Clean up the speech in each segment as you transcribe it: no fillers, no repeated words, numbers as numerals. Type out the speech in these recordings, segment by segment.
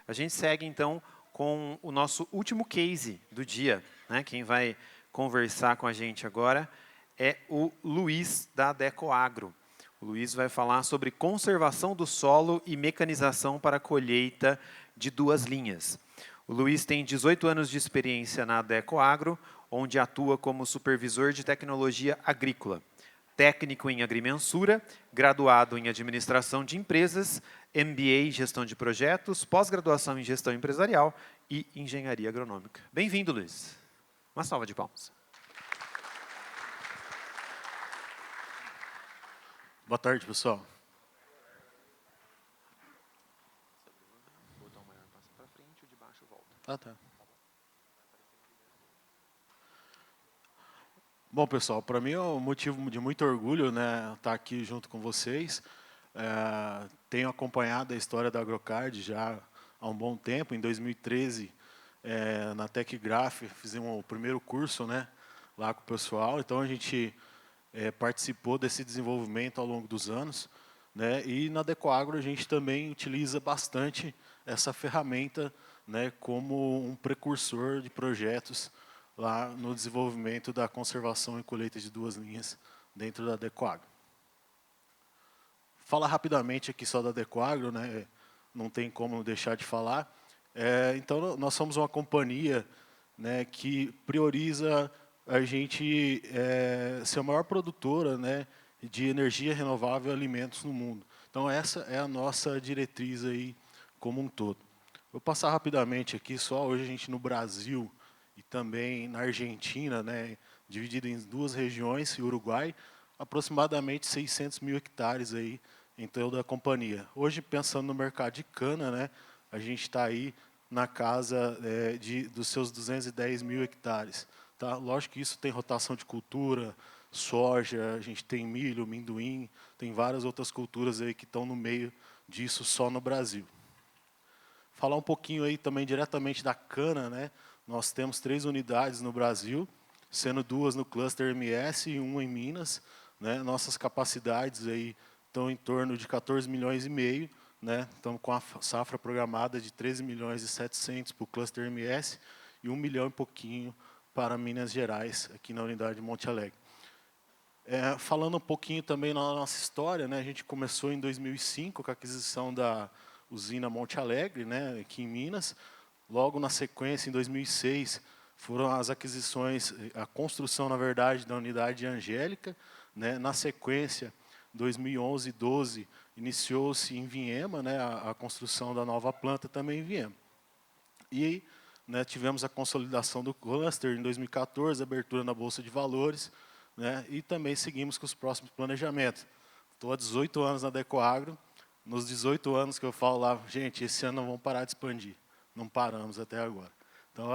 A gente segue, então, com o nosso último case do dia, né? Quem vai conversar com a gente agora é o Luiz, da Adecoagro. O Luiz vai falar sobre conservação do solo e mecanização para a colheita de 2 linhas. O Luiz tem 18 anos de experiência na Adecoagro, onde atua como supervisor de tecnologia agrícola, técnico em agrimensura, graduado em administração de empresas, MBA em gestão de projetos, pós-graduação em gestão empresarial e engenharia agronômica. Bem-vindo, Luiz. Uma salva de palmas. Boa tarde, pessoal. Tá. Bom, pessoal, para mim é um motivo de muito orgulho, né, estar aqui junto com vocês. Tenho acompanhado a história da Agrocard já há um bom tempo. Em 2013, na TecGraph, fizemos o primeiro curso, né, lá com o pessoal. Então, a gente participou desse desenvolvimento ao longo dos anos, né, e na Adecoagro a gente também utiliza bastante essa ferramenta, né, como um precursor de projetos lá no desenvolvimento da conservação e colheita de 2 linhas dentro da Adecoagro. Falar rapidamente aqui só da Adecoagro, né, não tem como deixar de falar. Então, nós somos uma companhia, né, que prioriza a gente ser a maior produtora, né, de energia renovável e alimentos no mundo. Então, essa é a nossa diretriz aí como um todo. Vou passar rapidamente aqui, só hoje a gente no Brasil e também na Argentina, né, dividido em 2 regiões, e Uruguai, aproximadamente 600 mil hectares aí em toda a companhia. Hoje, pensando no mercado de cana, né, a gente está aí na casa dos seus 210 mil hectares. Tá? Lógico que isso tem rotação de cultura, soja, a gente tem milho, amendoim, tem várias outras culturas aí que estão no meio disso só no Brasil. Falar um pouquinho aí também diretamente da cana, né? Nós temos 3 unidades no Brasil, sendo 2 no cluster MS e 1 em Minas, né? Nossas capacidades aí estão em torno de 14 milhões e meio, né? Estamos com a safra programada de 13 milhões e 700 para o cluster MS e 1 milhão e pouquinho para Minas Gerais, aqui na unidade de Monte Alegre. Falando um pouquinho também na nossa história, né? A gente começou em 2005 com a aquisição da usina Monte Alegre, né, aqui em Minas. Logo na sequência, em 2006, foram as aquisições, a construção, na verdade, da unidade Angélica. Né. Na sequência, 2011 e 2012, iniciou-se em Viema, né, a construção da nova planta também em Viema. E né, tivemos a consolidação do cluster em 2014, abertura na Bolsa de Valores, né, e também seguimos com os próximos planejamentos. Estou há 18 anos na Adecoagro. Nos 18 anos que eu falo lá, gente, esse ano não vamos parar de expandir. Não paramos até agora. Então,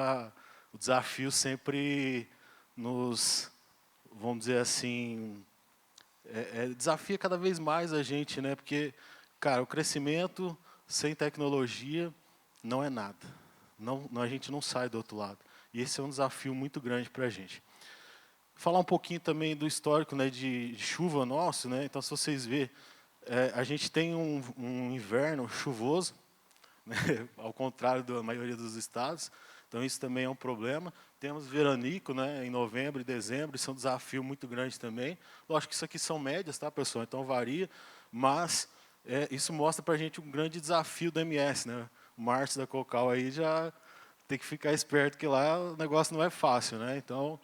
o desafio sempre nos, vamos dizer assim, desafia cada vez mais a gente, né? Porque, cara, o crescimento sem tecnologia não é nada. A gente não sai do outro lado. E esse é um desafio muito grande para a gente. Falar um pouquinho também do histórico, né, de chuva nosso, né? Então, se vocês verem, a gente tem um inverno chuvoso, né, ao contrário da maioria dos estados, então isso também é um problema. Temos veranico, né, em novembro e dezembro, isso é um desafio muito grande também. Lógico que isso aqui são médias, tá, pessoal? Então varia, mas isso mostra para a gente um grande desafio do MS, né? O Márcio da Cocal aí já tem que ficar esperto, que lá o negócio não é fácil, né? Então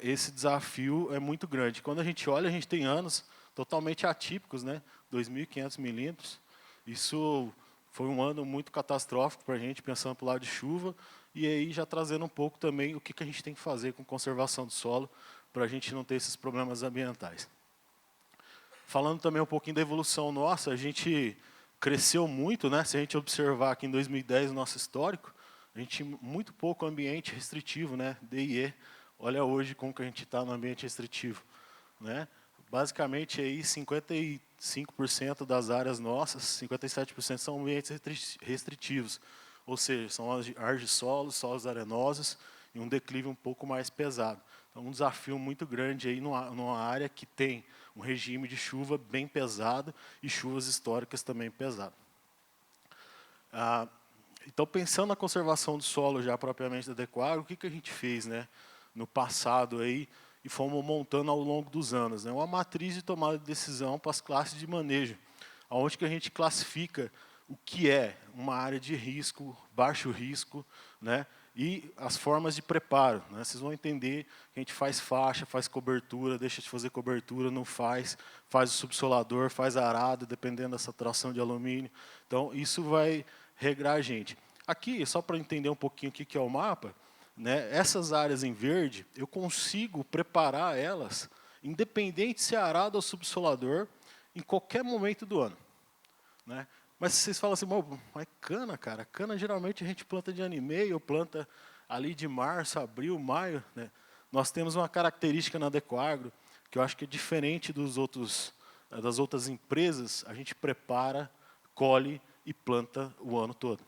esse desafio é muito grande. Quando a gente olha, a gente tem anos totalmente atípicos, né? 2.500 milímetros. Isso foi um ano muito catastrófico para a gente, pensando para o lado de chuva, e aí já trazendo um pouco também o que a gente tem que fazer com conservação do solo, para a gente não ter esses problemas ambientais. Falando também um pouquinho da evolução nossa, a gente cresceu muito, né? Se a gente observar aqui em 2010 o nosso histórico, a gente tinha muito pouco ambiente restritivo, né? DIE. Olha hoje como que a gente está no ambiente restritivo, né? Basicamente, aí 55% das áreas nossas, 57% são ambientes restritivos, ou seja, são argissolos, solos arenosos e um declive um pouco mais pesado. Então, um desafio muito grande aí numa área que tem um regime de chuva bem pesado e chuvas históricas também pesadas. Então, pensando na conservação do solo já propriamente da Adecoagro, o que a gente fez, né, no passado aí, e fomos montando ao longo dos anos, né, uma matriz de tomada de decisão para as classes de manejo, onde que a gente classifica o que é uma área de risco, baixo risco, né, e as formas de preparo. Né? Vocês vão entender que a gente faz faixa, faz cobertura, deixa de fazer cobertura, não faz, faz o subsolador, faz arado, dependendo da saturação de alumínio. Então, isso vai regrar a gente. Aqui, só para entender um pouquinho o que é o mapa, né, essas áreas em verde, eu consigo preparar elas, independente se é arado ou subsolador, em qualquer momento do ano. Né? Mas vocês falam assim, mas cana, cara, cana geralmente a gente planta de ano e meio, planta ali de março, abril, maio. Né? Nós temos uma característica na Adecoagro, que eu acho que é diferente das outras empresas, a gente prepara, colhe e planta o ano todo.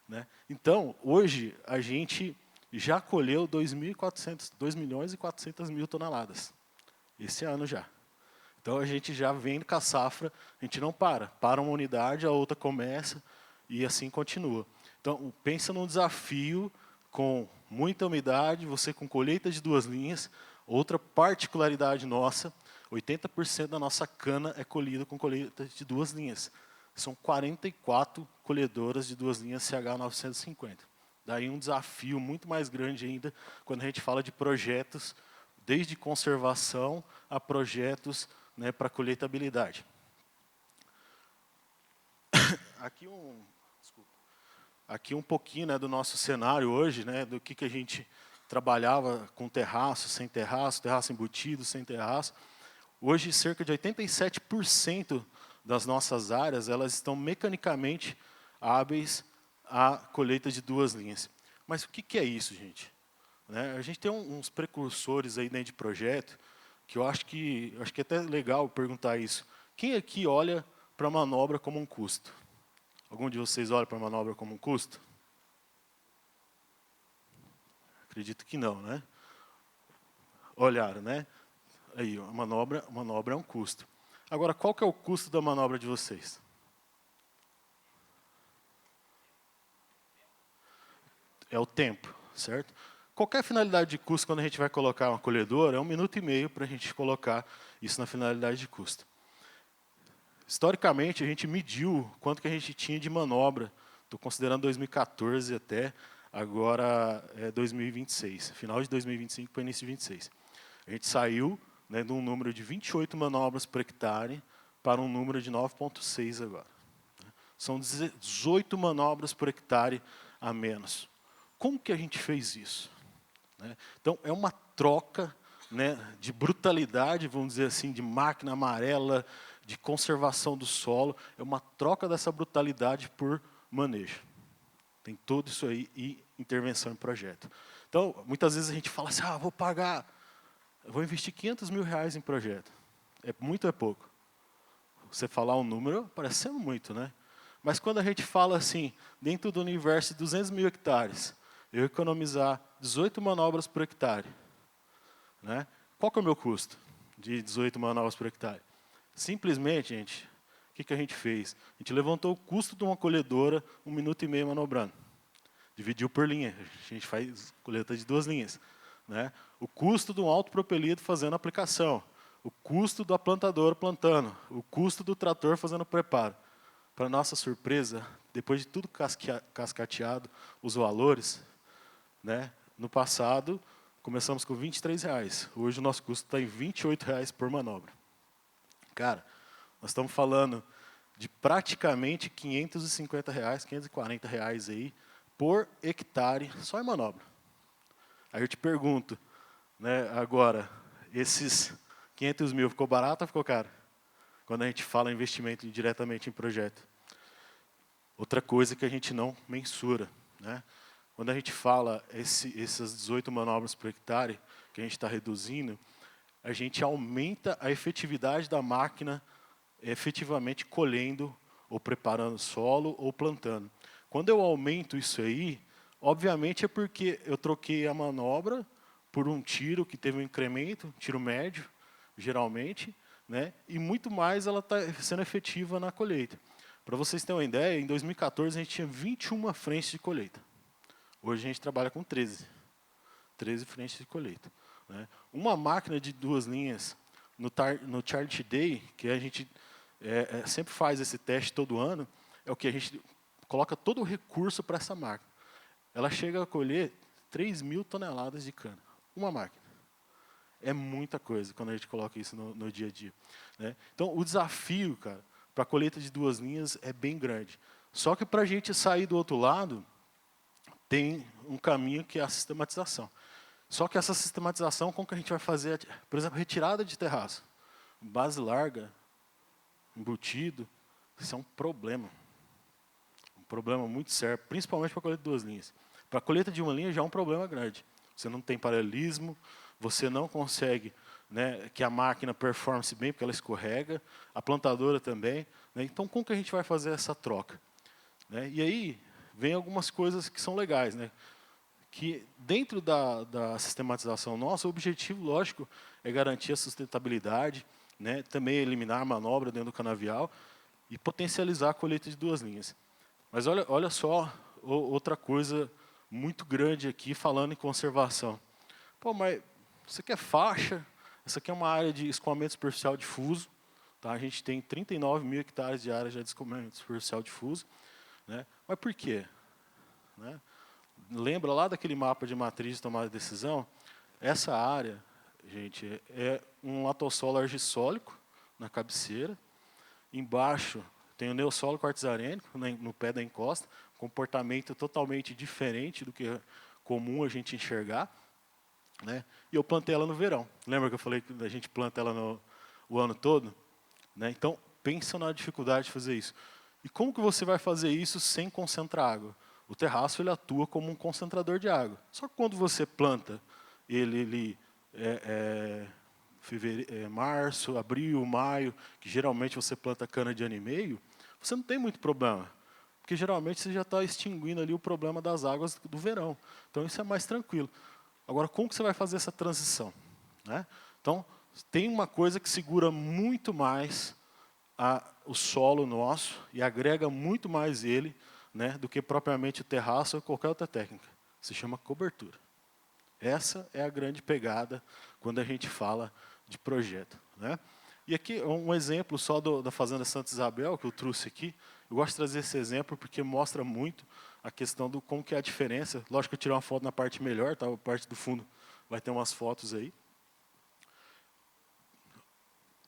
Né? Então, hoje, a gente já colheu 2.400.000 toneladas, esse ano já. Então, a gente já vem com a safra, a gente não para. Para uma unidade, a outra começa e assim continua. Então, pensa num desafio com muita umidade, você com colheita de 2 linhas. Outra particularidade nossa, 80% da nossa cana é colhida com colheita de 2 linhas. São 44 colhedoras de 2 linhas CH950. Daí um desafio muito mais grande ainda quando a gente fala de projetos, desde conservação a projetos, né, para colheitabilidade. Aqui um pouquinho, né, do nosso cenário hoje, né, do que a gente trabalhava com terraço, sem terraço, terraço embutido, sem terraço. Hoje, cerca de 87% das nossas áreas elas estão mecanicamente hábeis à colheita de 2 linhas. Mas o que é isso, gente? Né, a gente tem uns precursores aí dentro de projeto, que eu acho que é até legal perguntar isso. Quem aqui olha para a manobra como um custo? Algum de vocês olha para a manobra como um custo? Acredito que não, né? Olharam, né? Aí, a manobra é um custo. Agora, qual que é o custo da manobra de vocês? É o tempo, certo? Qualquer finalidade de custo, quando a gente vai colocar uma colhedora, é 1 minuto e meio para a gente colocar isso na finalidade de custo. Historicamente, a gente mediu quanto que a gente tinha de manobra. Estou considerando 2014 até, agora é 2026. Final de 2025 para início de 26. A gente saiu, né, de um número de 28 manobras por hectare para um número de 9,6 agora. São 18 manobras por hectare a menos. Como que a gente fez isso? Né? Então, é uma troca, né, de brutalidade, vamos dizer assim, de máquina amarela, de conservação do solo, é uma troca dessa brutalidade por manejo. Tem tudo isso aí e intervenção em projeto. Então, muitas vezes a gente fala assim, vou investir 500 mil reais em projeto. É muito ou é pouco? Você falar um número, parece ser muito, né? Mas quando a gente fala assim, dentro do universo de 200 mil hectares, eu economizar 18 manobras por hectare, né? Qual que é o meu custo de 18 manobras por hectare? Simplesmente, gente, o que a gente fez? A gente levantou o custo de uma colhedora 1 minuto e meio manobrando. Dividiu por linha. A gente faz colheita de 2 linhas. Né? O custo de um autopropelido fazendo a aplicação. O custo da plantadora plantando. O custo do trator fazendo o preparo. Para nossa surpresa, depois de tudo cascateado, os valores, né? No passado, começamos com R$23. Hoje o nosso custo está em R$28 por manobra. Cara, nós estamos falando de praticamente R$550, R$540 aí, por hectare, só em manobra. Aí eu te pergunto, né, agora, esses 500 mil ficou barato ou ficou caro? Quando a gente fala investimento diretamente em projeto. Outra coisa que a gente não mensura, né? Quando a gente fala essas 18 manobras por hectare, que a gente está reduzindo, a gente aumenta a efetividade da máquina efetivamente colhendo ou preparando solo ou plantando. Quando eu aumento isso aí, obviamente é porque eu troquei a manobra por um tiro que teve um incremento, tiro médio, geralmente, né? E muito mais ela está sendo efetiva na colheita. Para vocês terem uma ideia, em 2014 a gente tinha 21 frentes de colheita. Hoje a gente trabalha com 13 frentes de colheita, né? Uma máquina de 2 linhas no Charity Day, que a gente sempre faz esse teste todo ano, é o que a gente coloca todo o recurso para essa máquina. Ela chega a colher 3.000 toneladas de cana. Uma máquina. É muita coisa quando a gente coloca isso no dia a dia, né? Então, o desafio, cara, para a colheita de 2 linhas é bem grande. Só que para a gente sair do outro lado, tem um caminho que é a sistematização. Só que essa sistematização, como que a gente vai fazer? Por exemplo, retirada de terraço. Base larga, embutido, isso é um problema. Um problema muito sério, principalmente para a colheita de 2 linhas. Para a colheita de 1 linha já é um problema grande. Você não tem paralelismo, você não consegue, né, que a máquina performe bem, porque ela escorrega, a plantadora também, né? Então, como que a gente vai fazer essa troca, né? E aí, vem algumas coisas que são legais, né? Que dentro da sistematização nossa, o objetivo, lógico, é garantir a sustentabilidade, né? Também eliminar a manobra dentro do canavial e potencializar a colheita de 2 linhas. Mas olha só outra coisa muito grande aqui, falando em conservação. Pô, mas isso aqui é faixa, essa aqui é uma área de escoamento superficial difuso, tá? A gente tem 39.000 hectares de área de escoamento superficial difuso, né? Mas por quê? Né? Lembra lá daquele mapa de matriz de tomada de decisão? Essa área, gente, é um latossolo argissólico na cabeceira. Embaixo tem o neossolo quartzarênico no pé da encosta, comportamento totalmente diferente do que é comum a gente enxergar, né? E eu plantei ela no verão. Lembra que eu falei que a gente planta ela o ano todo? Né? Então, pensa na dificuldade de fazer isso. E como que você vai fazer isso sem concentrar água? O terraço ele atua como um concentrador de água. Só que quando você planta ele março, abril, maio, que geralmente você planta cana de 1 ano e meio, você não tem muito problema. Porque geralmente você já está extinguindo ali o problema das águas do verão. Então isso é mais tranquilo. Agora, como que você vai fazer essa transição, né? Então, tem uma coisa que segura muito mais o solo nosso e agrega muito mais ele, né, do que propriamente o terraço ou qualquer outra técnica. Se chama cobertura. Essa é a grande pegada quando a gente fala de projeto, né? E aqui um exemplo só da Fazenda Santa Isabel, que eu trouxe aqui. Eu gosto de trazer esse exemplo porque mostra muito a questão do como que é a diferença. Lógico que eu tirei uma foto na parte melhor, tá? A parte do fundo vai ter umas fotos aí.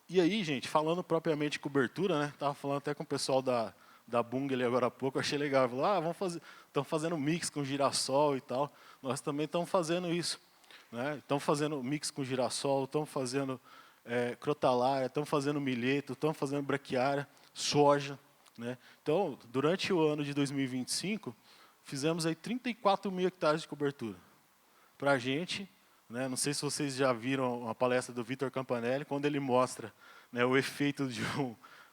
E aí, gente, falando propriamente de cobertura, né? Estava falando até com o pessoal da Bung ali agora há pouco, eu achei legal. Falou, estamos fazendo mix com girassol e tal. Nós também estamos fazendo isso, né? Estamos fazendo mix com girassol, estamos fazendo crotalária, estamos fazendo milheto, estamos fazendo braquiária, soja, né? Então, durante o ano de 2025, fizemos aí 34.000 hectares de cobertura. Para a gente, né, não sei se vocês já viram a palestra do Vitor Campanelli, quando ele mostra, né, o efeito de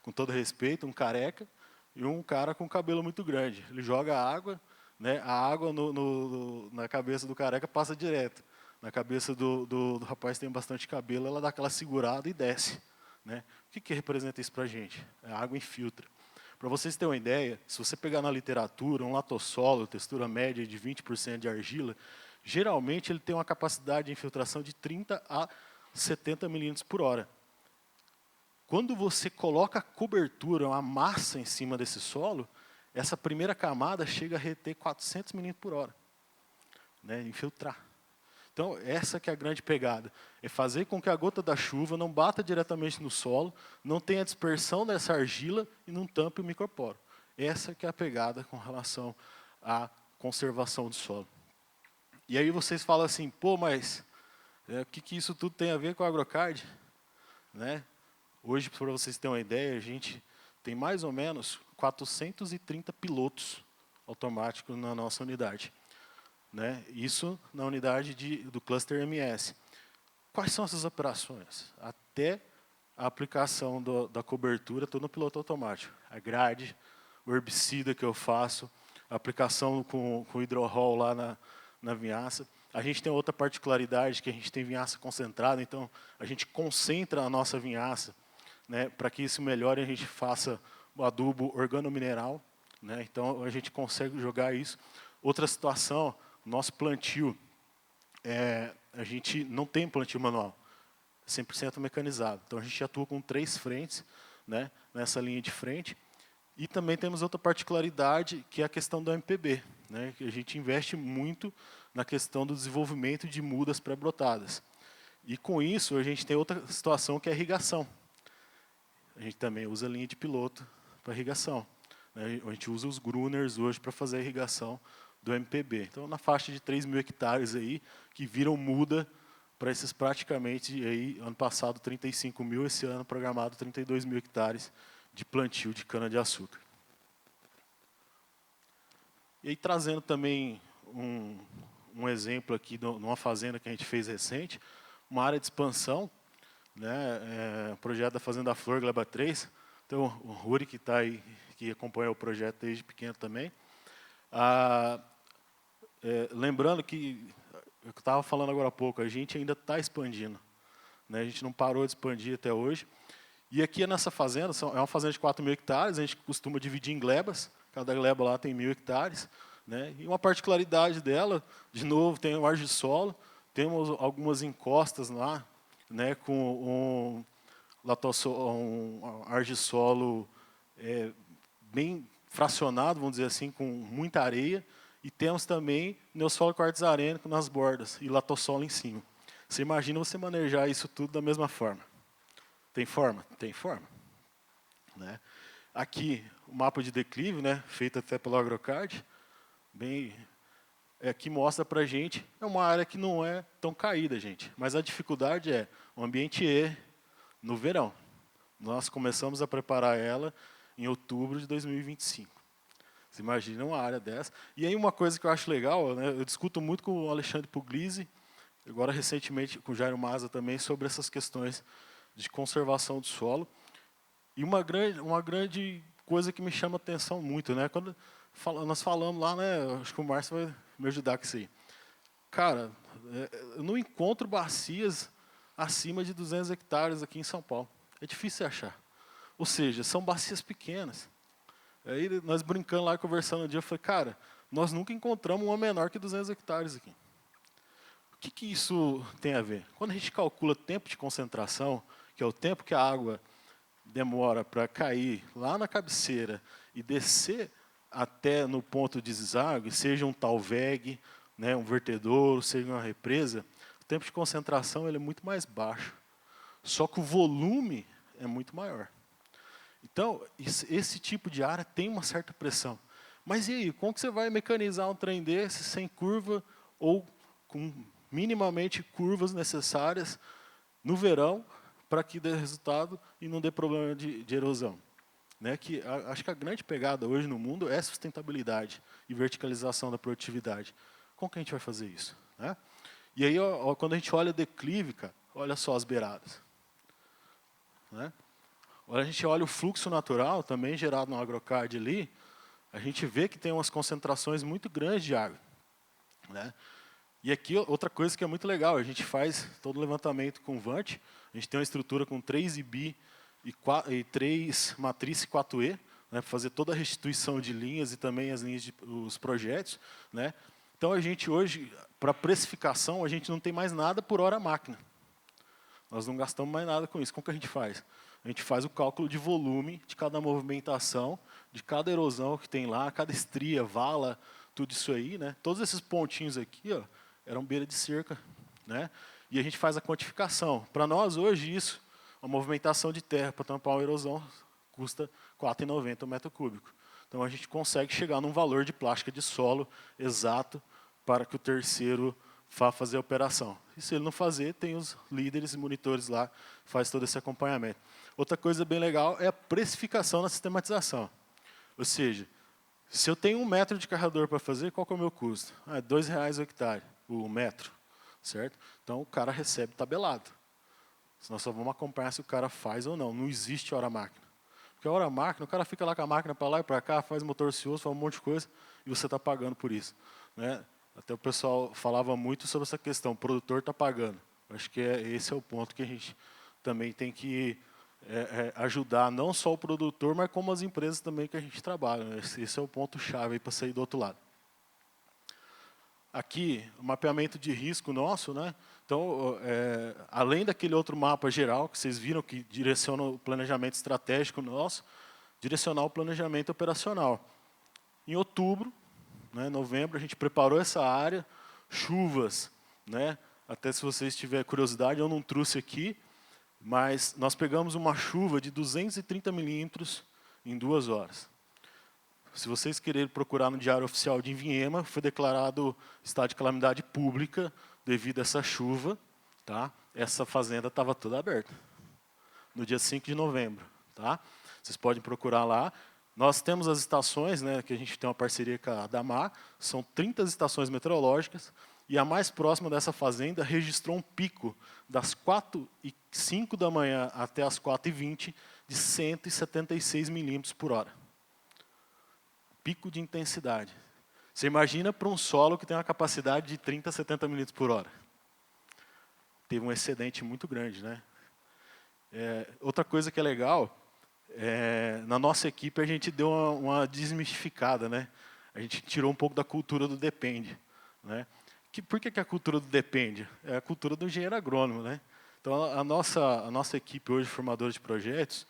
com todo respeito, um careca e um cara com cabelo muito grande. Ele joga água, né, a água na cabeça do careca passa direto. Na cabeça do rapaz que tem bastante cabelo, ela dá aquela segurada e desce, né? O que representa isso para a gente? A água infiltra. Para vocês terem uma ideia, se você pegar na literatura um latossolo, textura média de 20% de argila, geralmente ele tem uma capacidade de infiltração de 30 a 70 milímetros por hora. Quando você coloca a cobertura, uma massa em cima desse solo, essa primeira camada chega a reter 400 milímetros por hora, né, infiltrar. Então, essa que é a grande pegada, é fazer com que a gota da chuva não bata diretamente no solo, não tenha dispersão dessa argila e não tampe o microporo. Essa que é a pegada com relação à conservação do solo. E aí vocês falam assim, pô, mas o que isso tudo tem a ver com a Agrocard? Né? Hoje, para vocês terem uma ideia, a gente tem mais ou menos 430 pilotos automáticos na nossa unidade. Né? Isso na unidade do cluster MS. Quais são essas operações? Até a aplicação da cobertura, estou no piloto automático. A grade, o herbicida que eu faço, a aplicação com hidrorol lá na vinhaça. A gente tem outra particularidade, que a gente tem vinhaça concentrada, então a gente concentra a nossa vinhaça, né, para que isso melhore, a gente faça adubo organomineral, né? Então a gente consegue jogar isso. Outra situação, nosso plantio, a gente não tem plantio manual, 100% mecanizado. Então a gente atua com 3 frentes, né, nessa linha de frente. E também temos outra particularidade, que é a questão do MPB, né, que a gente investe muito na questão do desenvolvimento de mudas pré-brotadas. E com isso a gente tem outra situação, que é a irrigação. A gente também usa linha de piloto para irrigação, né? A gente usa os Gruners hoje para fazer a irrigação do MPB. Então, na faixa de 3.000 hectares aí, que viram muda para esses praticamente, aí, ano passado 35.000, esse ano programado 32.000 hectares de plantio de cana-de-açúcar. E aí, trazendo também um exemplo aqui de uma fazenda que a gente fez recente, uma área de expansão, né, projeto da Fazenda Flor, Gleba 3. Então, o Ruri, que está aí, que acompanha o projeto desde pequeno também. Lembrando que, eu estava falando agora há pouco, a gente ainda está expandindo, né, a gente não parou de expandir até hoje. E aqui nessa fazenda, é uma fazenda de 4.000 hectares, a gente costuma dividir em glebas, cada gleba lá tem 1.000 hectares. Né, e uma particularidade dela, de novo, tem o argissolo, temos algumas encostas lá, né, com um argissolo bem fracionado, vamos dizer assim, com muita areia, e temos também neossolo quartzarênico nas bordas e latossolo em cima. Você imagina você manejar isso tudo da mesma forma. Tem forma? Tem forma. Né? Aqui, o mapa de declive, né, feito até pelo AgroCard, que mostra para a gente, é uma área que não é tão caída, gente. Mas a dificuldade é o ambiente no verão. Nós começamos a preparar ela em outubro de 2025. Você imagina uma área dessa. E aí uma coisa que eu acho legal, né, eu discuto muito com o Alexandre Puglisi, agora recentemente com o Jairo Maza também, sobre essas questões de conservação do solo. E uma grande coisa que me chama a atenção muito, né, quando nós falamos lá, né, acho que o Márcio vai me ajudar com isso aí. Cara, eu não encontro bacias acima de 200 hectares aqui em São Paulo. É difícil achar. Ou seja, são bacias pequenas. Aí nós brincando lá, conversando um dia, eu falei, cara, nós nunca encontramos uma menor que 200 hectares aqui. O que isso tem a ver? Quando a gente calcula tempo de concentração, que é o tempo que a água demora para cair lá na cabeceira e descer até no ponto de deságua, seja um talveg, né, um vertedouro, seja uma represa, o tempo de concentração ele é muito mais baixo. Só que o volume é muito maior. Então, esse tipo de área tem uma certa pressão. Mas e aí, como que você vai mecanizar um trem desse sem curva ou com minimamente curvas necessárias no verão para que dê resultado e não dê problema de erosão? Né, que acho que a grande pegada hoje no mundo é sustentabilidade e verticalização da produtividade. Como que a gente vai fazer isso? Né? E aí, quando a gente olha o declive, cara, olha só as beiradas. Né? Quando a gente olha o fluxo natural, também gerado no AgroCard ali, a gente vê que tem umas concentrações muito grandes de água. Né? E aqui, outra coisa que é muito legal, a gente faz todo o levantamento com Vant, a gente tem uma estrutura com 3 IBI e 3 matriz 4E, né, para fazer toda a restituição de linhas e também as linhas os projetos. Né? Então, a gente hoje, para precificação, a gente não tem mais nada por hora máquina. Nós não gastamos mais nada com isso. Como que a gente faz? A gente faz o cálculo de volume de cada movimentação, de cada erosão que tem lá, cada estria, vala, tudo isso aí. Né? Todos esses pontinhos aqui eram beira de cerca. Né? E a gente faz a quantificação. Para nós, hoje, isso, a movimentação de terra para tampar uma erosão custa R$ 4,90 o metro cúbico. Então, a gente consegue chegar num valor de plástica de solo exato para que o terceiro vá fazer a operação. E se ele não fazer, tem os líderes e monitores lá que faz todo esse acompanhamento. Outra coisa bem legal é a precificação na sistematização. Ou seja, se eu tenho 1 metro de carregador para fazer, qual que é o meu custo? É R$ 2,00 o hectare, o metro. Certo? Então, o cara recebe tabelado. Nós só vamos acompanhar se o cara faz ou não. Não existe hora-máquina. Porque a hora-máquina, o cara fica lá com a máquina para lá e para cá, faz motor ocioso, faz um monte de coisa, e você está pagando por isso. Né? Até o pessoal falava muito sobre essa questão, o produtor está pagando. Acho que esse é o ponto que a gente também tem que ajudar não só o produtor, mas como as empresas também que a gente trabalha, né? Esse é o ponto-chave para sair do outro lado. Aqui, o mapeamento de risco nosso, né? Então, além daquele outro mapa geral, que vocês viram que direciona o planejamento estratégico nosso, direcionar o planejamento operacional. Em outubro, né, novembro, a gente preparou essa área, chuvas, né? Até se vocês tiverem curiosidade, eu não trouxe aqui, mas nós pegamos uma chuva de 230 milímetros em 2 horas. Se vocês quererem procurar no Diário Oficial de Inviema, foi declarado estado de calamidade pública devido a essa chuva. Tá? Essa fazenda estava toda aberta, no dia 5 de novembro. Tá? Vocês podem procurar lá. Nós temos as estações, né, que a gente tem uma parceria com a Damar, são 30 estações meteorológicas, e a mais próxima dessa fazenda registrou um pico das 4h05 da manhã até as 4h20 de 176 milímetros por hora. Pico de intensidade. Você imagina para um solo que tem uma capacidade de 30 a 70 milímetros por hora. Teve um excedente muito grande, né? Outra coisa que é legal, na nossa equipe a gente deu uma desmistificada, né? A gente tirou um pouco da cultura do depende, né? Por que a cultura do depende? É a cultura do engenheiro agrônomo, né? Então a nossa equipe hoje, formadora de projetos,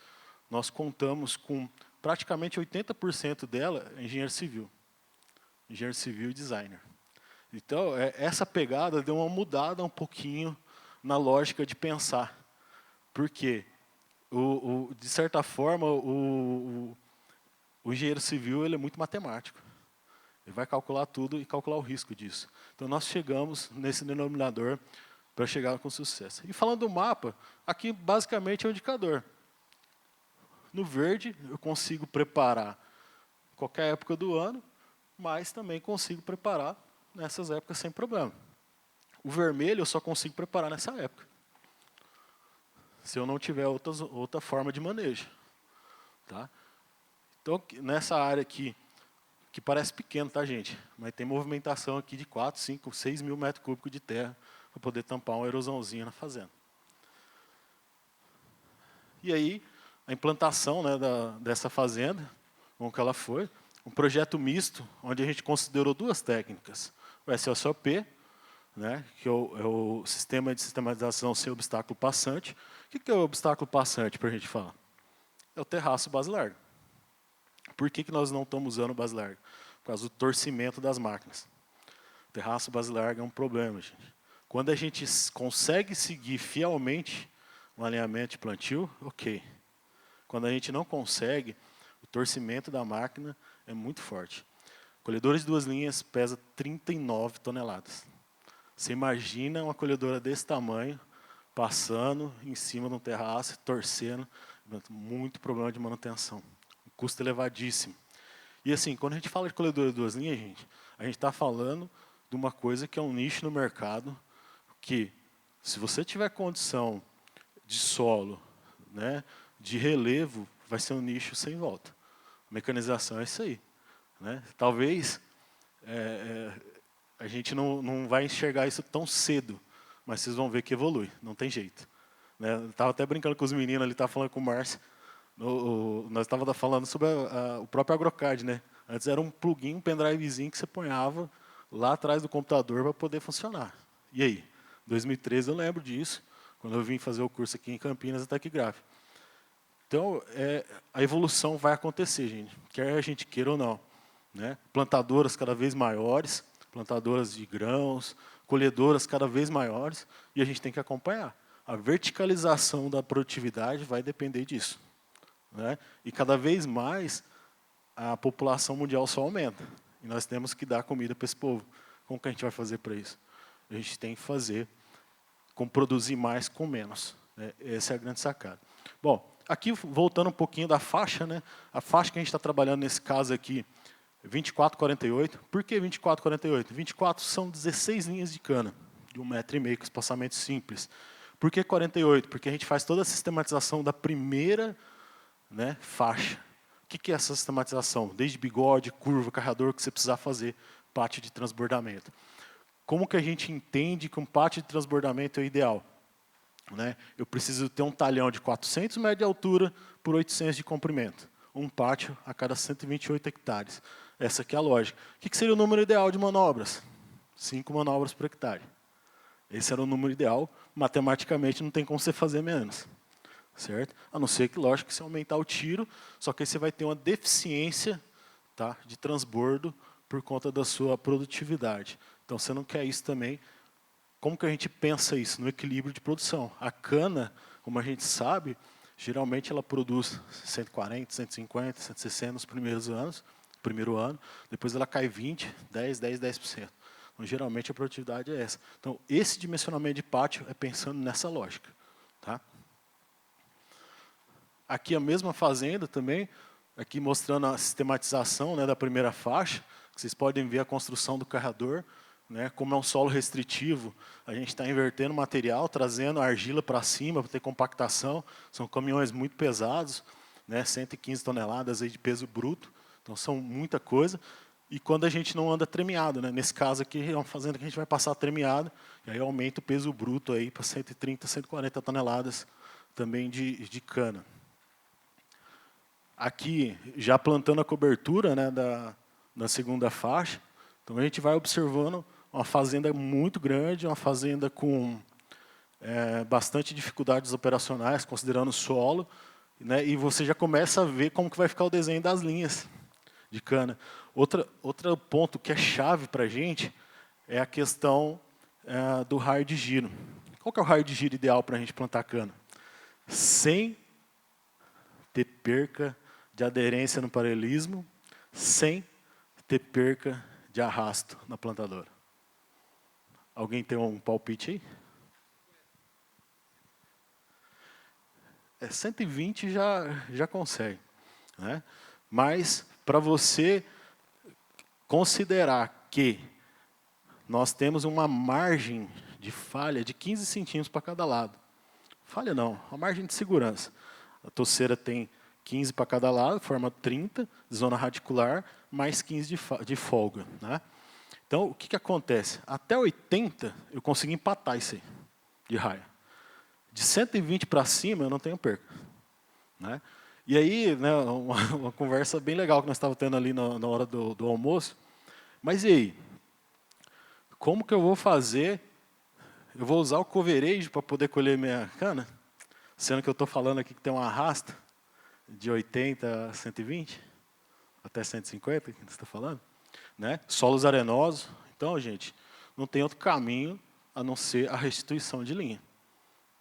nós contamos com praticamente 80% dela é engenheiro civil e designer. Então, essa pegada deu uma mudada um pouquinho na lógica de pensar. Por quê? De certa forma, o engenheiro civil ele é muito matemático. Ele vai calcular tudo e calcular o risco disso. Então, nós chegamos nesse denominador para chegar com sucesso. E falando do mapa, aqui basicamente é um indicador. No verde, eu consigo preparar qualquer época do ano, mas também consigo preparar nessas épocas sem problema. O vermelho eu só consigo preparar nessa época, se eu não tiver outra forma de manejo. Tá? Então, nessa área aqui, que parece pequeno, tá, gente? Mas tem movimentação aqui de 4, 5, 6 mil metros cúbicos de terra para poder tampar uma erosãozinha na fazenda. E aí, a implantação, né, dessa fazenda, como que ela foi, um projeto misto, onde a gente considerou 2 técnicas. O SOSP, né, que é o sistema de sistematização sem obstáculo passante. O que é o obstáculo passante, para a gente falar? É o terraço base larga. Por que nós não estamos usando base larga? Por causa do torcimento das máquinas. O terraço base larga é um problema, gente. Quando a gente consegue seguir fielmente um alinhamento de plantio, ok. Quando a gente não consegue, o torcimento da máquina é muito forte. Colhedores de 2 linhas pesa 39 toneladas. Você imagina uma colhedora desse tamanho, passando em cima de um terraço, torcendo, muito problema de manutenção. Um custo elevadíssimo. E assim, quando a gente fala de colhedora de 2 linhas, gente, a gente está falando de uma coisa que é um nicho no mercado, que se você tiver condição de solo, né, de relevo, vai ser um nicho sem volta. Mecanização é isso aí. Né? Talvez a gente não vai enxergar isso tão cedo, mas vocês vão ver que evolui, não tem jeito. Né? Estava até brincando com os meninos, ele estava falando com o Márcio, nós estávamos falando sobre o próprio AgroCAD. Né? Antes era um plugin, um pendrivezinho que você ponhava lá atrás do computador para poder funcionar. E aí? 2013 eu lembro disso, quando eu vim fazer o curso aqui em Campinas, a Tecgraph. Então, a evolução vai acontecer, gente, quer a gente queira ou não. Né? Plantadoras cada vez maiores, plantadoras de grãos, colhedoras cada vez maiores, e a gente tem que acompanhar. A verticalização da produtividade vai depender disso. Né? E cada vez mais a população mundial só aumenta. E nós temos que dar comida para esse povo. Como que a gente vai fazer para isso? A gente tem que fazer com produzir mais com menos. Né? Essa é a grande sacada. Bom, aqui voltando um pouquinho da faixa, né? A faixa que a gente está trabalhando nesse caso aqui, 24,48. Por que 24,48? 24 são 16 linhas de cana, de 1,5 m, com espaçamento simples. Por que 48? Porque a gente faz toda a sistematização da primeira, né, faixa. O que é essa sistematização? Desde bigode, curva, carregador, que você precisar fazer, pátio de transbordamento. Como que a gente entende que um pátio de transbordamento é ideal? né, eu preciso ter um talhão de 400 metros de altura por 800 de comprimento. Um pátio a cada 128 hectares. Essa aqui é a lógica. O que seria o número ideal de manobras? 5 manobras por hectare. Esse era o número ideal. Matematicamente não tem como você fazer menos. Certo? A não ser que, lógico, que você aumentar o tiro, só que aí você vai ter uma deficiência, tá, de transbordo por conta da sua produtividade. Então, você não quer isso também. Como que a gente pensa isso? No equilíbrio de produção. A cana, como a gente sabe, geralmente ela produz 140, 150, 160 nos primeiros anos, primeiro ano, depois ela cai 20, 10%. Então, geralmente a produtividade é essa. Então, esse dimensionamento de pátio é pensando nessa lógica. Tá? Aqui a mesma fazenda também, aqui mostrando a sistematização, né, da primeira faixa, que vocês podem ver a construção do carreador, né, como é um solo restritivo, a gente está invertendo o material, trazendo a argila para cima para ter compactação, são caminhões muito pesados, né, 115 toneladas aí de peso bruto, então são muita coisa, e quando a gente não anda tremeado, né, nesse caso aqui é uma fazenda que a gente vai passar tremeado, e aí aumenta o peso bruto aí para 130, 140 toneladas também de cana. Aqui, já plantando a cobertura, né, da segunda faixa, então a gente vai observando uma fazenda muito grande, uma fazenda com bastante dificuldades operacionais, considerando o solo, né, e você já começa a ver como que vai ficar o desenho das linhas de cana. Outro ponto que é chave para a gente é a questão do raio de giro. Qual que é o raio de giro ideal para a gente plantar cana? Sem ter perca de aderência no paralelismo, sem ter perca de arrasto na plantadora. Alguém tem um palpite aí? 120 já consegue. Né? Mas, para você considerar que nós temos uma margem de falha de 15 centímetros para cada lado. Falha não, uma margem de segurança. A toceira tem 15 para cada lado, forma 30, zona radicular, mais 15 de folga. Né? Então, o que acontece? Até 80, eu consigo empatar isso aí, de raia. De 120 para cima, eu não tenho perca. Né? E aí, né, uma conversa bem legal que nós estávamos tendo ali na hora do almoço. Mas e aí? Como que eu vou fazer? Eu vou usar o coverage para poder colher minha cana? Sendo que eu estou falando aqui que tem uma arrasta de 80 a 120, até 150, que você está falando. Né? Solos arenosos. Então, gente, não tem outro caminho a não ser a restituição de linha.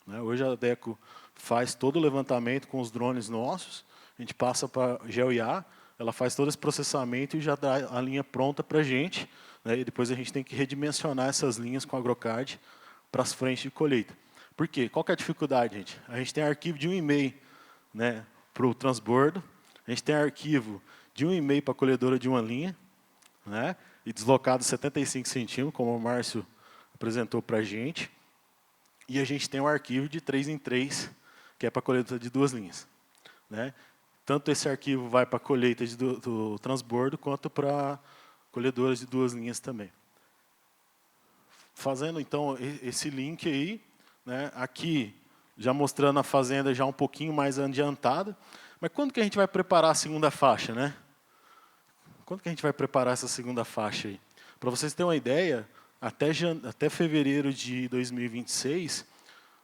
Né? Hoje a Deco faz todo o levantamento com os drones nossos, a gente passa para a GeoIA, ela faz todo esse processamento e já dá a linha pronta para a gente, né? E depois a gente tem que redimensionar essas linhas com a AgroCAD para as frentes de colheita. Por quê? Qual que é a dificuldade, gente? A gente tem arquivo de 1,5, né, para o transbordo, a gente tem arquivo de 1,5 para a colhedora de uma linha, né, e deslocado 75 centímetros, como o Márcio apresentou para a gente, e a gente tem um arquivo de 3 em 3, que é para a colheita de 2 linhas. Né? Tanto esse arquivo vai para a colheita do transbordo, quanto para colhedoras de 2 linhas também. Fazendo, então, esse link aí, né, aqui, já mostrando a fazenda já um pouquinho mais adiantada. Mas quando que a gente vai preparar a segunda faixa? Né? Quando que a gente vai preparar essa segunda faixa aí? Para vocês terem uma ideia, até fevereiro de 2026,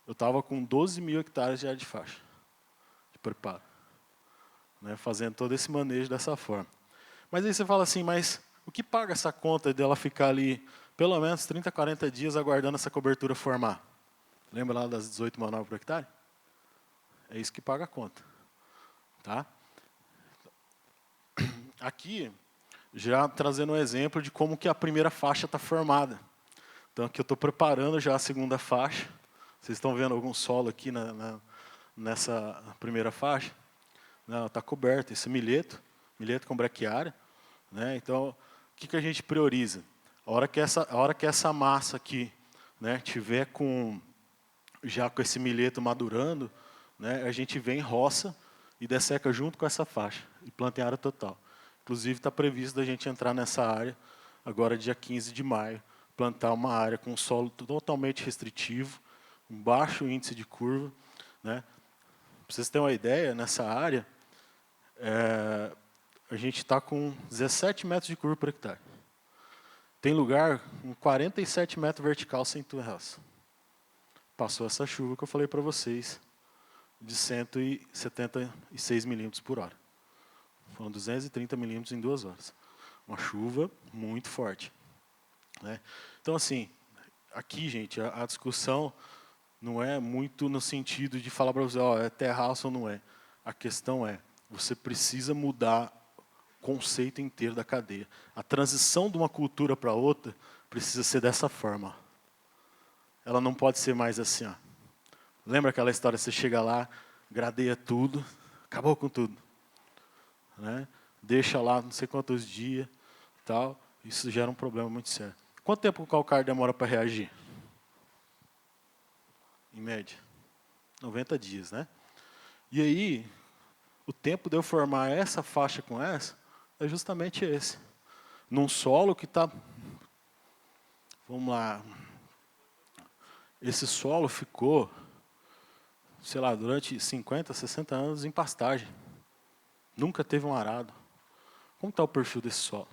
eu estava com 12 mil hectares de área de faixa, de preparo. Né, fazendo todo esse manejo dessa forma. Mas aí você fala assim, mas o que paga essa conta dela ficar ali pelo menos 30, 40 dias aguardando essa cobertura formar? Lembra lá das 18 manobras por hectare? É isso que paga a conta. Tá? Aqui, já trazendo um exemplo de como que a primeira faixa está formada. Então, aqui eu estou preparando já a segunda faixa. Vocês estão vendo algum solo aqui nessa primeira faixa? Não, está coberto, esse milheto com braquiária. Né? Então, o que a gente prioriza? A hora que essa massa aqui, né, tiver já com esse milheto madurando, né, a gente vem, roça e desseca junto com essa faixa e planta em área total. Inclusive, está previsto da gente entrar nessa área, agora dia 15 de maio, plantar uma área com solo totalmente restritivo, um baixo índice de curva, né? Para vocês terem uma ideia, nessa área, a gente está com 17 metros de curva por hectare. Tem lugar com 47 metros vertical sem terraço. Passou essa chuva que eu falei para vocês, de 176 milímetros por hora. Foram 230 milímetros em 2 horas. Uma chuva muito forte, né? Então, assim, aqui, gente, a discussão não é muito no sentido de falar para você, ó, é terraço ou não é. A questão é, você precisa mudar o conceito inteiro da cadeia. A transição de uma cultura para outra precisa ser dessa forma. Ela não pode ser mais assim, ó. Lembra aquela história, você chega lá, gradeia tudo, acabou com tudo, né? Deixa lá não sei quantos dias, tal, isso gera um problema muito sério. Quanto tempo o calcário demora para reagir? Em média, 90 dias, né? E aí, o tempo de eu formar essa faixa com essa é justamente esse. Num solo que está, vamos lá, esse solo ficou, sei lá, durante 50, 60 anos em pastagem. Nunca teve um arado. Como está o perfil desse solo?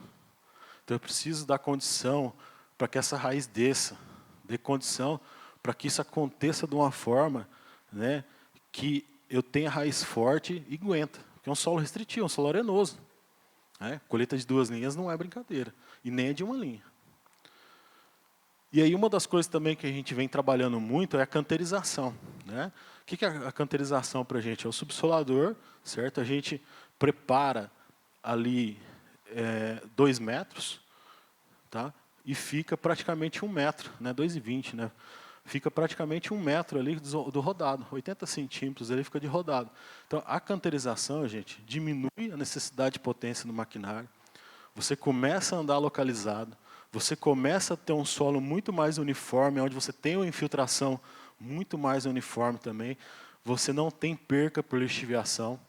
Então eu preciso dar condição para que essa raiz desça, dê condição para que isso aconteça de uma forma, né, que eu tenha raiz forte e aguenta. Porque é um solo restritivo, é um solo arenoso, né? Colheita de 2 linhas não é brincadeira, e nem é de uma linha. E aí uma das coisas também que a gente vem trabalhando muito é a canterização, né? O que é a canterização para a gente? É o subsolador, certo? A gente prepara ali 2 metros, tá? E fica praticamente 1 metro, né? 2,20, né? Fica praticamente 1 metro ali do rodado, 80 centímetros ele fica de rodado. Então a canterização, gente, diminui a necessidade de potência no maquinário. Você começa a andar localizado, você começa a ter um solo muito mais uniforme, onde você tem uma infiltração muito mais uniforme também. Você não tem perca por lixiviação,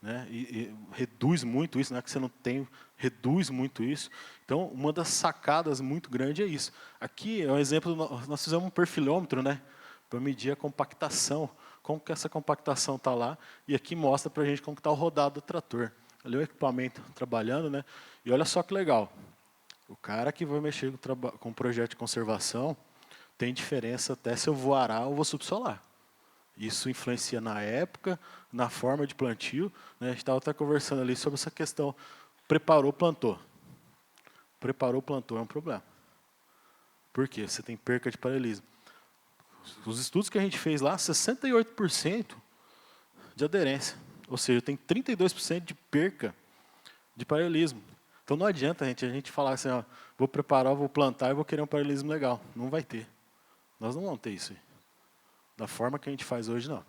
né? E reduz muito isso, não é que você não tem, reduz muito isso. Então, uma das sacadas muito grandes é isso. Aqui é um exemplo, nós fizemos um perfilômetro, né, para medir a compactação, como que essa compactação está lá, e aqui mostra para a gente como está o rodado do trator. Ali o equipamento trabalhando, né? E olha só que legal. O cara que vai mexer com o projeto de conservação tem diferença até se eu vou arar ou vou subsolar. Isso influencia na época, na forma de plantio, né? A gente estava até conversando ali sobre essa questão. Preparou, plantou. Preparou, plantou é um problema. Por quê? Você tem perca de paralelismo. Os estudos que a gente fez lá, 68% de aderência. Ou seja, tem 32% de perca de paralelismo. Então não adianta a gente falar assim, ó, vou preparar, vou plantar e vou querer um paralelismo legal. Não vai ter. Nós não vamos ter isso aí. Da forma que a gente faz hoje, não.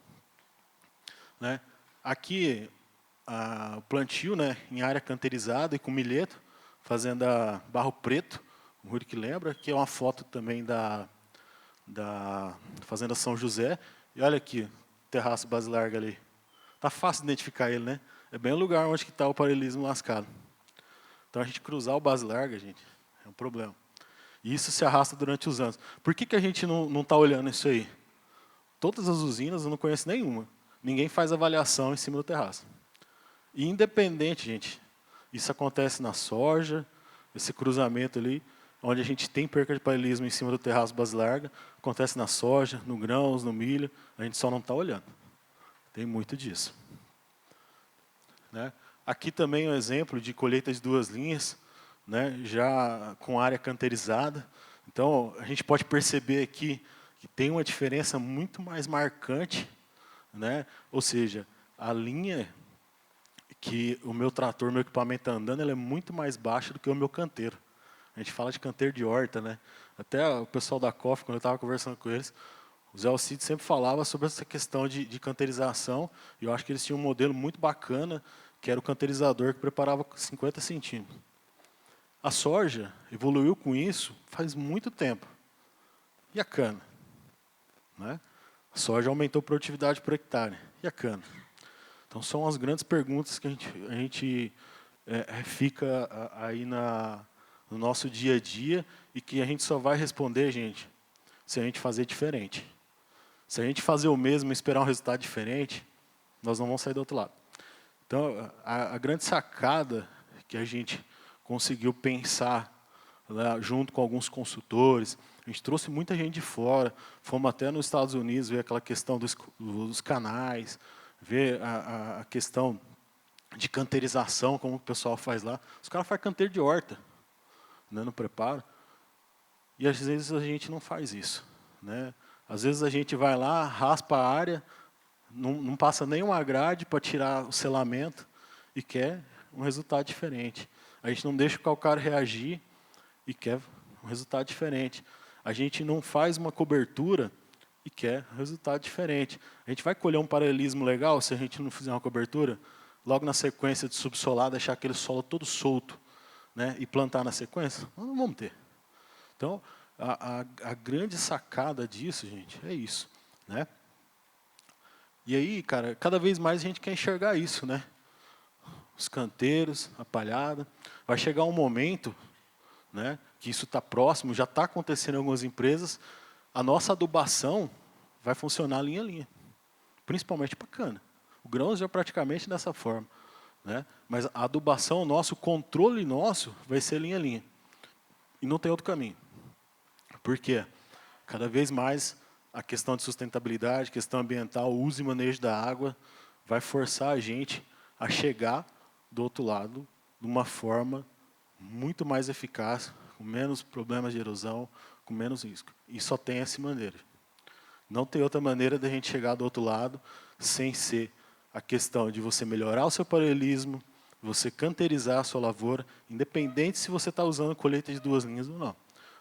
Né? Aqui, o plantio, né, em área canterizada e com milheto, fazenda Barro Preto, o Rui que lembra, que é uma foto também da fazenda São José. E olha aqui, o terraço base larga ali. Tá fácil de identificar ele, né? É bem o lugar onde está o paralelismo lascado. Então, a gente cruzar o base larga, gente, é um problema. E isso se arrasta durante os anos. Por que a gente não está olhando isso aí? Todas as usinas, eu não conheço nenhuma. Ninguém faz avaliação em cima do terraço. E independente, gente, isso acontece na soja, esse cruzamento ali, onde a gente tem perca de paralelismo em cima do terraço base larga, acontece na soja, no grãos, no milho, a gente só não está olhando. Tem muito disso. Né? Aqui também é um exemplo de colheita de 2 linhas, né, já com área canterizada. Então, a gente pode perceber aqui que tem uma diferença muito mais marcante, né? Ou seja, a linha que o meu trator, meu equipamento está andando, ela é muito mais baixa do que o meu canteiro. A gente fala de canteiro de horta, né? Até o pessoal da COF, quando eu estava conversando com eles, o Zé Alcides sempre falava sobre essa questão de canterização, e eu acho que eles tinham um modelo muito bacana, que era o canterizador que preparava 50 centímetros. A soja evoluiu com isso faz muito tempo. E a cana? Né? A soja aumentou a produtividade por hectare. E a cana? Então, são as grandes perguntas que a gente fica aí no nosso dia a dia e que a gente só vai responder, gente, se a gente fazer diferente. Se a gente fazer o mesmo e esperar um resultado diferente, nós não vamos sair do outro lado. Então, a grande sacada que a gente conseguiu pensar lá, junto com alguns consultores, a gente trouxe muita gente de fora, fomos até nos Estados Unidos ver aquela questão dos canais, ver a questão de canteirização, como o pessoal faz lá. Os caras fazem canteiro de horta, né, no preparo. E às vezes a gente não faz isso, né? Às vezes a gente vai lá, raspa a área, não passa nenhuma grade para tirar o selamento e quer um resultado diferente. A gente não deixa o calcário reagir e quer um resultado diferente. A gente não faz uma cobertura e quer um resultado diferente. A gente vai colher um paralelismo legal se a gente não fizer uma cobertura, logo na sequência de subsolar, deixar aquele solo todo solto, né, e plantar na sequência? Nós não vamos ter. Então, a grande sacada disso, gente, é isso, né? E aí, cara, cada vez mais a gente quer enxergar isso, né? Os canteiros, a palhada. Vai chegar um momento, né, que isso está próximo, já está acontecendo em algumas empresas, a nossa adubação vai funcionar linha a linha, principalmente para cana. O grão já praticamente dessa forma, né? Mas a adubação nossa, o controle nosso, vai ser linha a linha. E não tem outro caminho. Por quê? Cada vez mais a questão de sustentabilidade, questão ambiental, o uso e manejo da água, vai forçar a gente a chegar do outro lado de uma forma muito mais eficaz, com menos problemas de erosão, com menos risco. E só tem essa maneira. Não tem outra maneira de a gente chegar do outro lado sem ser a questão de você melhorar o seu paralelismo, você canteirizar a sua lavoura, independente se você está usando colheita de 2 linhas ou não.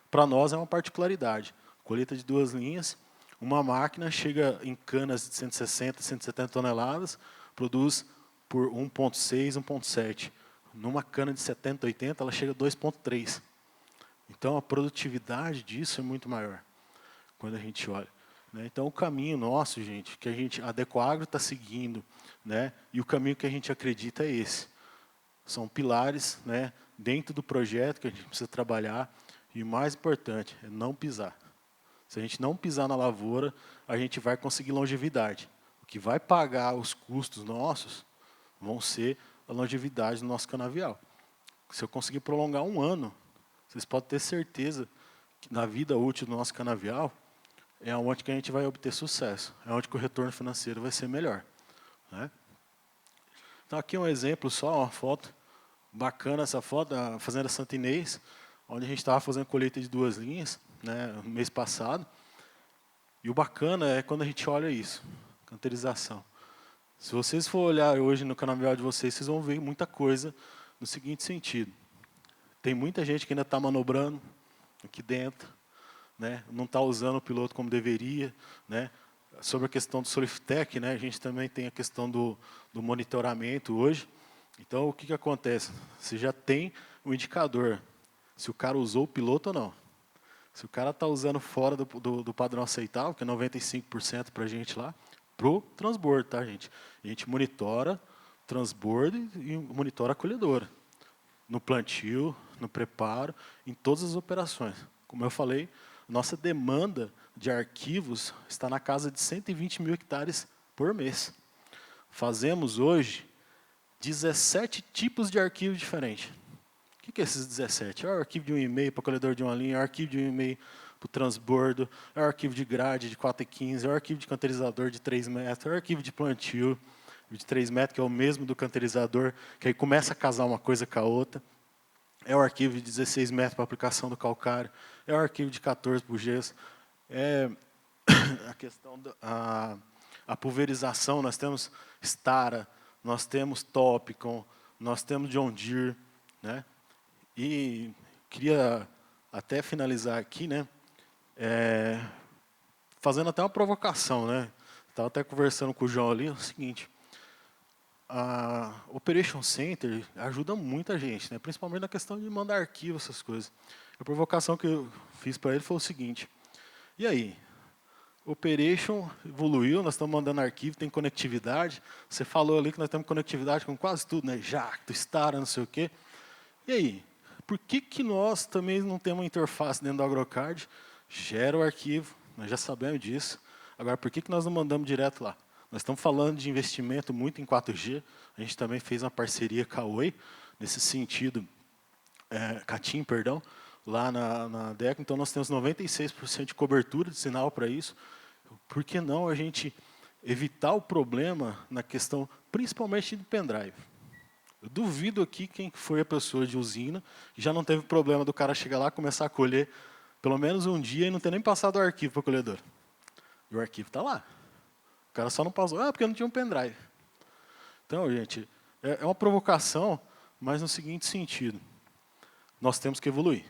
Para nós é uma particularidade. Colheita de 2 linhas, uma máquina chega em canas de 160, 170 toneladas, produz por 1,6, 1,7. Numa cana de 70, 80, ela chega a 2,3. Então, a produtividade disso é muito maior, quando a gente olha, né? Então, o caminho nosso, gente, que a Adecoagro está seguindo, né, e o caminho que a gente acredita é esse. São pilares, né, dentro do projeto que a gente precisa trabalhar, e o mais importante é não pisar. Se a gente não pisar na lavoura, a gente vai conseguir longevidade. O que vai pagar os custos nossos vão ser a longevidade do nosso canavial. Se eu conseguir prolongar 1 ano, vocês podem ter certeza que na vida útil do nosso canavial é onde que a gente vai obter sucesso, é onde que o retorno financeiro vai ser melhor, né? Então aqui um exemplo só, uma foto bacana, essa foto da Fazenda Santa Inês, onde a gente estava fazendo colheita de 2 linhas, né, no mês passado. E o bacana é quando a gente olha isso, canteirização. Se vocês for olhar hoje no canavial de vocês, vocês vão ver muita coisa no seguinte sentido. Tem muita gente que ainda está manobrando aqui dentro, né, não está usando o piloto como deveria, né. Sobre a questão do Soliftec, né, a gente também tem a questão do monitoramento hoje. Então, o que acontece? Você já tem um indicador, se o cara usou o piloto ou não. Se o cara está usando fora do padrão aceitável, que é 95% para a gente lá, para o transbordo, tá, gente? A gente monitora o transbordo e monitora a colhedora. No plantio, no preparo, em todas as operações. Como eu falei, nossa demanda de arquivos está na casa de 120 mil hectares por mês. Fazemos hoje 17 tipos de arquivos diferentes. O que é esses 17? É o arquivo de 1,5 para o colhedor de 1 linha, é o arquivo de 1,5 para o transbordo, é o arquivo de grade de 4,15, é o arquivo de canteirizador de 3 metros, é o arquivo de plantio de 3 metros, que é o mesmo do canteirizador, que aí começa a casar uma coisa com a outra. É o arquivo de 16 metros para aplicação do calcário, é o arquivo de 14 para o gesso. É a questão da pulverização, nós temos Stara, nós temos Topcon, nós temos John Deere, né? E queria até finalizar aqui, né, fazendo até uma provocação, né? Estava até conversando com o João ali, é o seguinte, a Operation Center ajuda muita gente, né, principalmente na questão de mandar arquivo, essas coisas. A provocação que eu fiz para ele foi o seguinte, e aí? Operation evoluiu, nós estamos mandando arquivo, tem conectividade, você falou ali que nós temos conectividade com quase tudo, né, Jacto, Stara, não sei o quê. E aí? Por que nós também não temos uma interface dentro do AgroCard? Gera o arquivo, nós já sabemos disso. Agora, por que nós não mandamos direto lá? Nós estamos falando de investimento muito em 4G. A gente também fez uma parceria com a Oi, nesse sentido, com a TIM, perdão, lá na DECO. Então, nós temos 96% de cobertura de sinal para isso. Por que não a gente evitar o problema na questão, principalmente do pendrive? Eu duvido aqui quem foi a pessoa de usina, já não teve problema do cara chegar lá, começar a colher pelo menos um dia e não ter nem passado o arquivo para o colhedor. E o arquivo está lá. O cara só não passou, porque não tinha um pendrive. Então, gente, é uma provocação, mas no seguinte sentido. Nós temos que evoluir.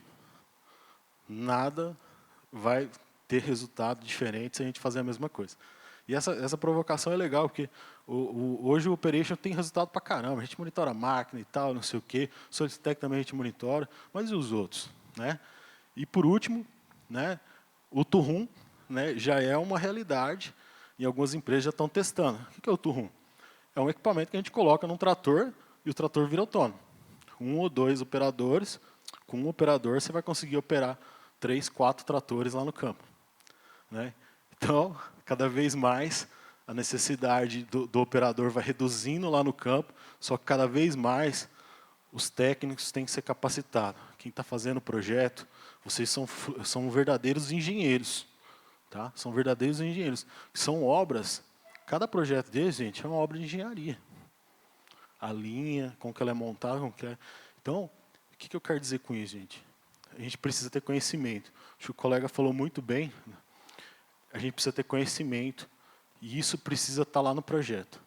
Nada vai ter resultado diferente se a gente fazer a mesma coisa. E essa provocação é legal, porque hoje o Operation tem resultado para caramba. A gente monitora a máquina e tal, não sei o quê. O Solitec também a gente monitora. Mas e os outros? Né? E, por último, né, o Turrum, né, já é uma realidade e algumas empresas já estão testando. O que é o Turrum? É um equipamento que a gente coloca num trator e o trator vira autônomo. 1 ou 2 operadores. Com um operador, você vai conseguir operar 3, 4 tratores lá no campo. Né? Então, cada vez mais, a necessidade do operador vai reduzindo lá no campo, só que cada vez mais os técnicos têm que ser capacitados. Quem está fazendo o projeto, vocês são verdadeiros engenheiros. Tá? São verdadeiros engenheiros. São obras, cada projeto deles, gente, é uma obra de engenharia. A linha, como que ela é montada, como que é. Então, o que eu quero dizer com isso, gente? A gente precisa ter conhecimento. Acho que o colega falou muito bem. A gente precisa ter conhecimento e isso precisa estar lá no projeto.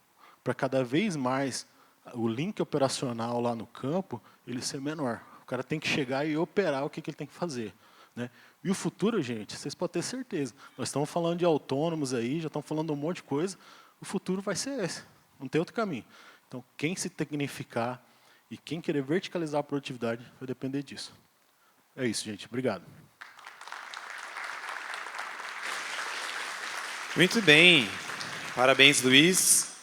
Para cada vez mais o link operacional lá no campo ele ser menor. O cara tem que chegar e operar o que ele tem que fazer. Né? E o futuro, gente, vocês podem ter certeza. Nós estamos falando de autônomos aí, já estamos falando de um monte de coisa. O futuro vai ser esse. Não tem outro caminho. Então, quem se tecnificar e quem querer verticalizar a produtividade vai depender disso. É isso, gente. Obrigado. Muito bem. Parabéns, Luiz.